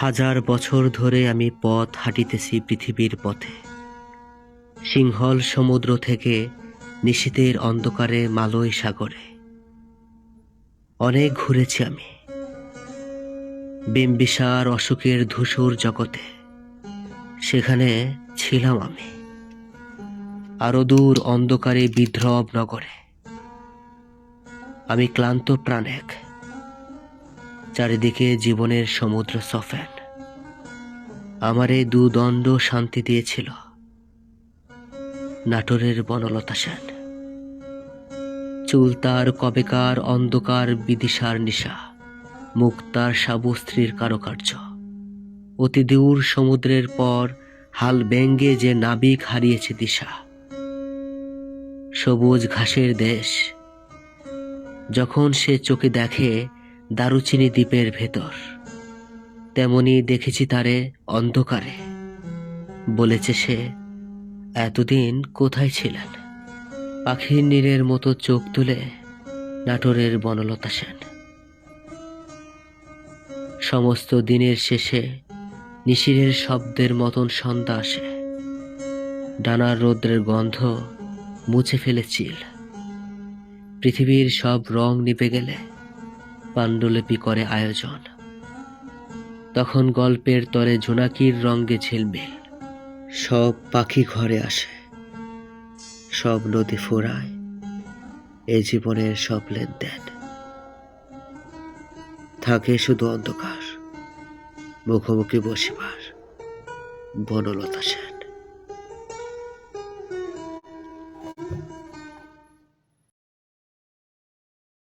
হাজার বছর ধরে আমি পথ হাঁটিতেছি পৃথিবীর পথে, সিংহল সমুদ্র থেকে নিশীথের অন্ধকারে মালয় সাগরে। অনেক ঘুরেছি আমি বিম্বিসার অশোকের ধূসর জগতে, সেখানে ছিলাম আমি আরো দূর অন্ধকারে বিদ্রব নগরে। আমি ক্লান্ত প্রাণেক, চারিদিকে জীবনের সমুদ্র সফেন। আমারে দুদণ্ড শান্তি দিয়েছিল নাটোরের বনলতা সেন। চুল তার কবেকার অন্ধকার বিদিশার নিশা, মুখ তার সাবু স্ত্রীর কারুকার্য। অতি দূর সমুদ্রের পর হাল ব্যঙ্গে যে নাবিক হারিয়েছে দিশা। সবুজ ঘাসের দেশ যখন সে চোখে দেখে দারুচিনি দ্বীপের ভেতর, তেমনি দেখেছি তারে অন্ধকারে। বলেছে সে, এতদিন কোথায় ছিলেন? পাখির নীড়ের মতো চোখ তুলে নাটোরের বনলতা সেন। সমস্ত দিনের শেষে নিশিরের শব্দের মতন সন্ধ্যা আসে। ডানার রৌদ্রের গন্ধ মুছে ফেলে চিল। পৃথিবীর সব রং নিভে গেলে পাণ্ডুলিপি করে আয়োজন। তখন গল্পের তরে জোনাকির রঙে ঝিলমিল। সব পাখি ঘরে আসে, সব নদী ফুরায় এ জীবনের সব লেনদেন। থাকে শুধু অন্ধকার, মুখোমুখি বসিবার বনলতা সেন।